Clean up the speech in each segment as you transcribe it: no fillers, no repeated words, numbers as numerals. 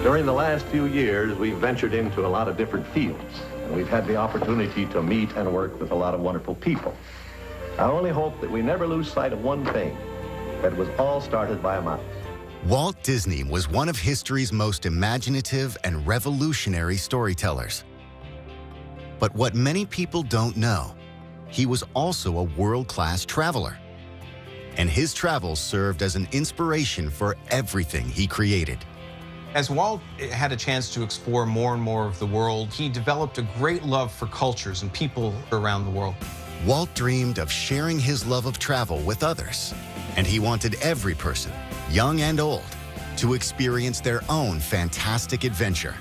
During the last few years, we've ventured into a lot of different fields, and we've had the opportunity to meet and work with a lot of wonderful people. I only hope that we never lose sight of one thing, that it was all started by a mouse. Walt Disney was one of history's most imaginative and revolutionary storytellers. But what many people don't know, he was also a world-class traveler. And his travels served as an inspiration for everything he created. As Walt had a chance to explore more and more of the world, he developed a great love for cultures and people around the world. Walt dreamed of sharing his love of travel with others, and he wanted every person, young and old, to experience their own fantastic adventure.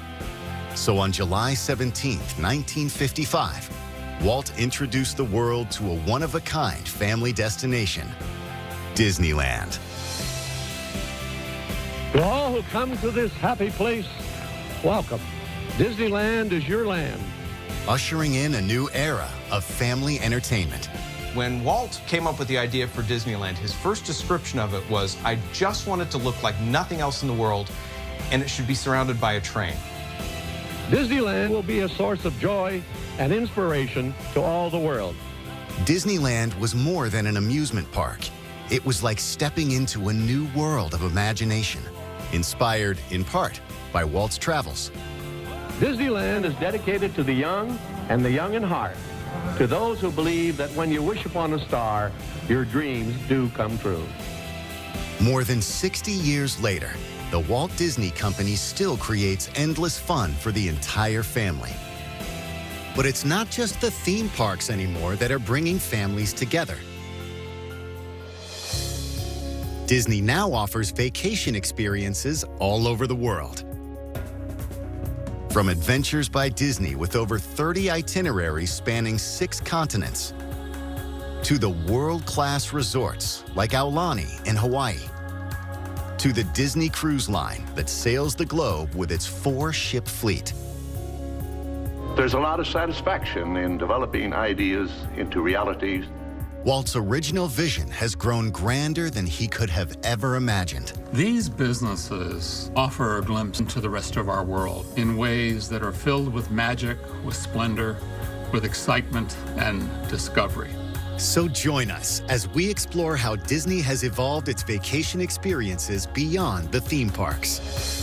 So on July 17, 1955, Walt introduced the world to a one-of-a-kind family destination, Disneyland. To all who come to this happy place, welcome. Disneyland is your land. Ushering in a new era of family entertainment. When Walt came up with the idea for Disneyland, his first description of it was, I just want it to look like nothing else in the world, and it should be surrounded by a train. Disneyland will be a source of joy and inspiration to all the world. Disneyland was more than an amusement park. It was like stepping into a new world of imagination, inspired in part by Walt's travels. Disneyland is dedicated to the young and the young in heart, to those who believe that when you wish upon a star, your dreams do come true. More than 60 years later, the Walt Disney Company still creates endless fun for the entire family. But it's not just the theme parks anymore that are bringing families together. Disney now offers vacation experiences all over the world. From Adventures by Disney with over 30 itineraries spanning 6 continents, to the world-class resorts like Aulani in Hawaii, to the Disney Cruise Line that sails the globe with its 4-ship fleet. There's a lot of satisfaction in developing ideas into realities. Walt's original vision has grown grander than he could have ever imagined. These businesses offer a glimpse into the rest of our world in ways that are filled with magic, with splendor, with excitement and discovery. So join us as we explore how Disney has evolved its vacation experiences beyond the theme parks.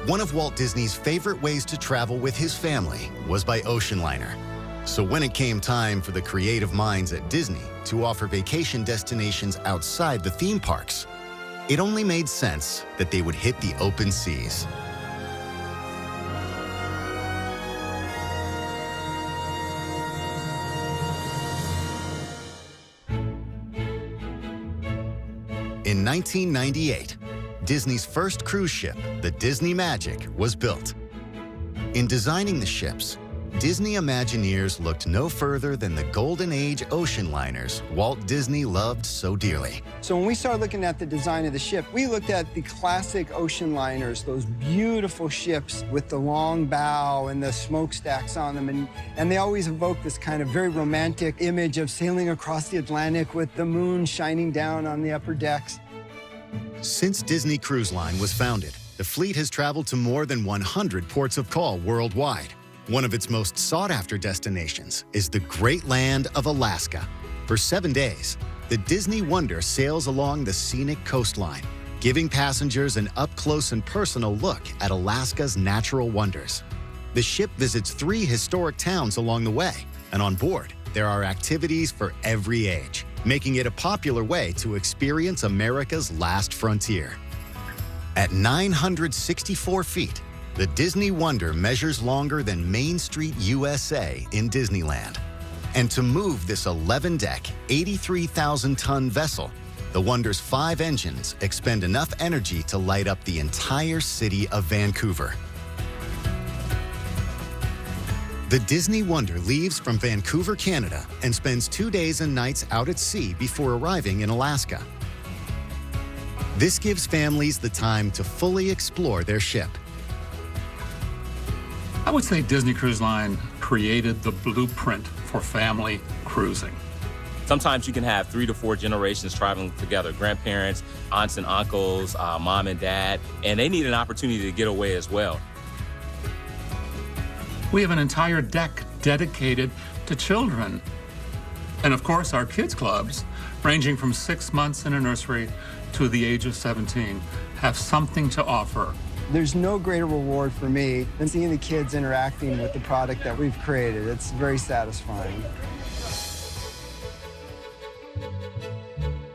One of Walt Disney's favorite ways to travel with his family was by ocean liner. So when it came time for the creative minds at Disney to offer vacation destinations outside the theme parks, it only made sense that they would hit the open seas. In 1998, Disney's first cruise ship, the Disney Magic, was built. In designing the ships, Disney Imagineers looked no further than the golden age ocean liners Walt Disney loved so dearly. So when we started looking at the design of the ship, we looked at the classic ocean liners, those beautiful ships with the long bow and the smokestacks on them, and they always evoke this kind of very romantic image of sailing across the Atlantic with the moon shining down on the upper decks. Since Disney Cruise Line was founded, the fleet has traveled to more than 100 ports of call worldwide. One of its most sought-after destinations is the great land of Alaska. For 7 days, the Disney Wonder sails along the scenic coastline, giving passengers an up-close and personal look at Alaska's natural wonders. The ship visits 3 historic towns along the way, and on board, there are activities for every age, making it a popular way to experience America's last frontier. At 964 feet, the Disney Wonder measures longer than Main Street, USA in Disneyland. And to move this 11-deck, 83,000-ton vessel, the Wonder's 5 engines expend enough energy to light up the entire city of Vancouver. The Disney Wonder leaves from Vancouver, Canada, and spends 2 days and nights out at sea before arriving in Alaska. This gives families the time to fully explore their ship. I would say Disney Cruise Line created the blueprint for family cruising. Sometimes you can have 3 to 4 generations traveling together, grandparents, aunts and uncles, mom and dad, and they need an opportunity to get away as well. We have an entire deck dedicated to children. And of course, our kids clubs, ranging from 6 months in a nursery to the age of 17, have something to offer. There's no greater reward for me than seeing the kids interacting with the product that we've created. It's very satisfying.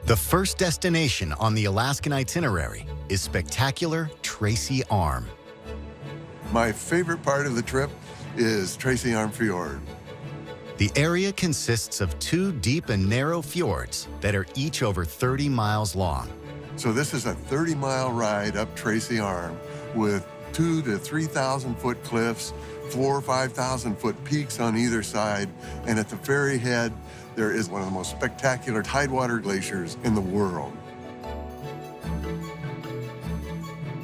The first destination on the Alaskan itinerary is spectacular Tracy Arm. My favorite part of the trip is Tracy Arm Fjord. The area consists of 2 deep and narrow fjords that are each over 30 miles long. So this is a 30-mile ride up Tracy Arm with 2,000 to 3,000 foot cliffs, 4,000 or 5,000 foot peaks on either side, and at the very head, there is one of the most spectacular Tidewater Glaciers in the world.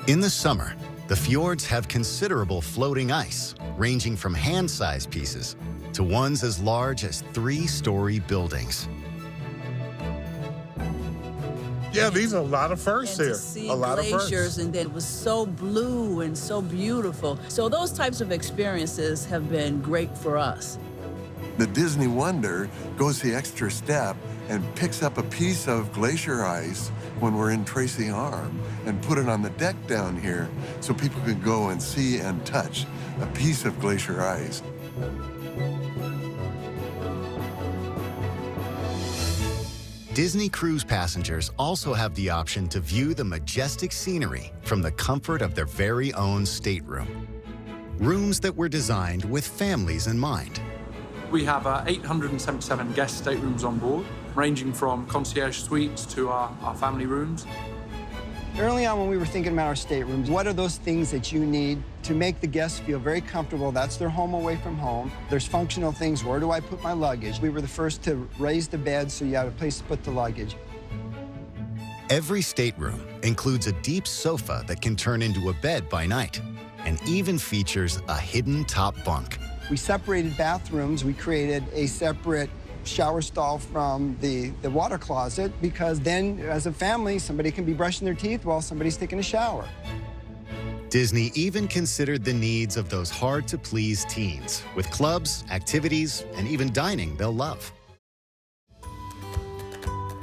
In the summer, the fjords have considerable floating ice, ranging from hand-sized pieces to ones as large as 3-story buildings. Yeah, these are a lot of firsts and here. To see a lot glaciers, of firsts. and it was so blue and so beautiful. So those types of experiences have been great for us. The Disney Wonder goes the extra step and picks up a piece of glacier ice when we're in Tracy Arm and put it on the deck down here so people can go and see and touch a piece of glacier ice. Disney cruise passengers also have the option to view the majestic scenery from the comfort of their very own stateroom. Rooms that were designed with families in mind. We have 877 guest staterooms on board, ranging from concierge suites to our family rooms. Early on when we were thinking about our staterooms, what are those things that you need to make the guests feel very comfortable? That's their home away from home. There's functional things. Where do I put my luggage? We were the first to raise the bed so you had a place to put the luggage. Every stateroom includes a deep sofa that can turn into a bed by night and even features a hidden top bunk. We separated bathrooms. We created a separate shower stall from the water closet because then, as a family, somebody can be brushing their teeth while somebody's taking a shower. Disney even considered the needs of those hard-to-please teens with clubs, activities, and even dining they'll love.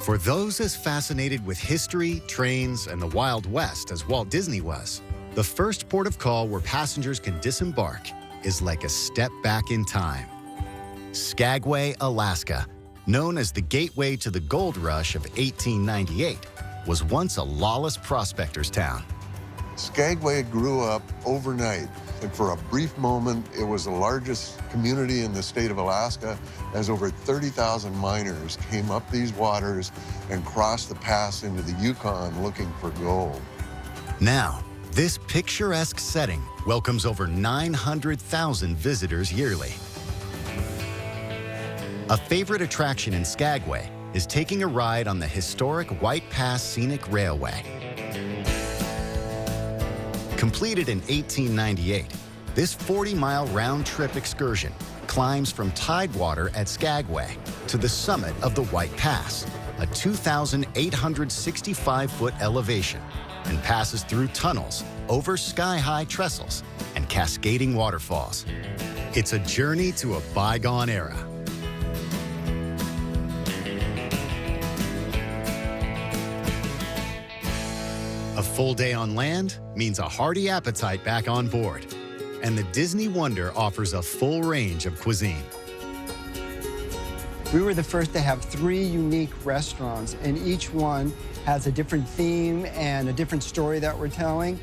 For those as fascinated with history, trains, and the Wild West as Walt Disney was, the first port of call where passengers can disembark is like a step back in time. Skagway, Alaska, known as the gateway to the gold rush of 1898, was once a lawless prospectors' town. Skagway grew up overnight, and for a brief moment, it was the largest community in the state of Alaska, as over 30,000 miners came up these waters and crossed the pass into the Yukon looking for gold. Now, this picturesque setting welcomes over 900,000 visitors yearly. A favorite attraction in Skagway is taking a ride on the historic White Pass Scenic Railway. Completed in 1898, this 40-mile round-trip excursion climbs from Tidewater at Skagway to the summit of the White Pass, a 2,865-foot elevation, and passes through tunnels, over sky-high trestles, and cascading waterfalls. It's a journey to a bygone era. A full day on land means a hearty appetite back on board. And the Disney Wonder offers a full range of cuisine. We were the first to have 3 unique restaurants, and each one has a different theme and a different story that we're telling.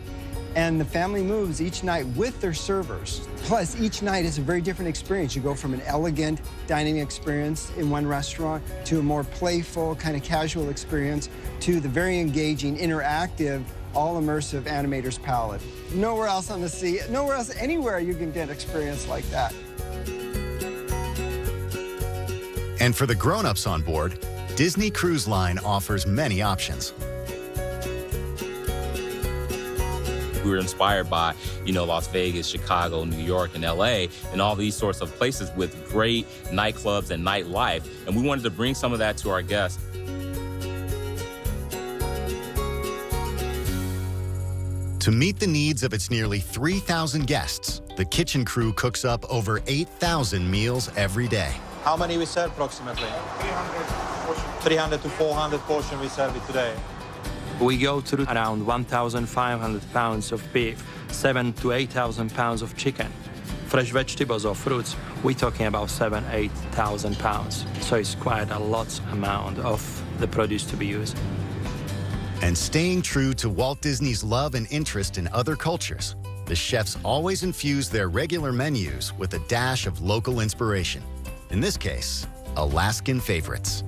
And the family moves each night with their servers. Plus, each night is a very different experience. You go from an elegant dining experience in one restaurant to a more playful, kind of casual experience to the very engaging, interactive, all-immersive animator's palette. Nowhere else on the sea, nowhere else, anywhere you can get an experience like that. And for the grown-ups on board, Disney Cruise Line offers many options. We were inspired by, Las Vegas, Chicago, New York, and LA, and all these sorts of places with great nightclubs and nightlife. And we wanted to bring some of that to our guests. To meet the needs of its nearly 3,000 guests, the kitchen crew cooks up over 8,000 meals every day. How many we serve approximately? 300 to 400 portions we serve it today. We go through around 1,500 pounds of beef, 7,000 to 8,000 pounds of chicken. Fresh vegetables or fruits, we're talking about 7,000 to 8,000 pounds. So it's quite a lot amount of the produce to be used. And staying true to Walt Disney's love and interest in other cultures, the chefs always infuse their regular menus with a dash of local inspiration. In this case, Alaskan favorites.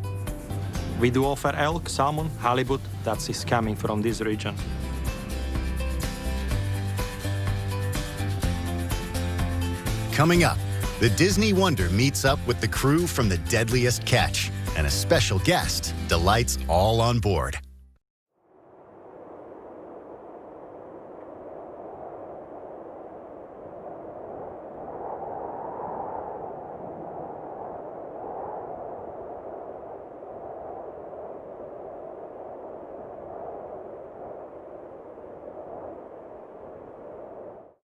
We do offer elk, salmon, halibut, that is coming from this region. Coming up, the Disney Wonder meets up with the crew from the deadliest catch, and a special guest delights all on board.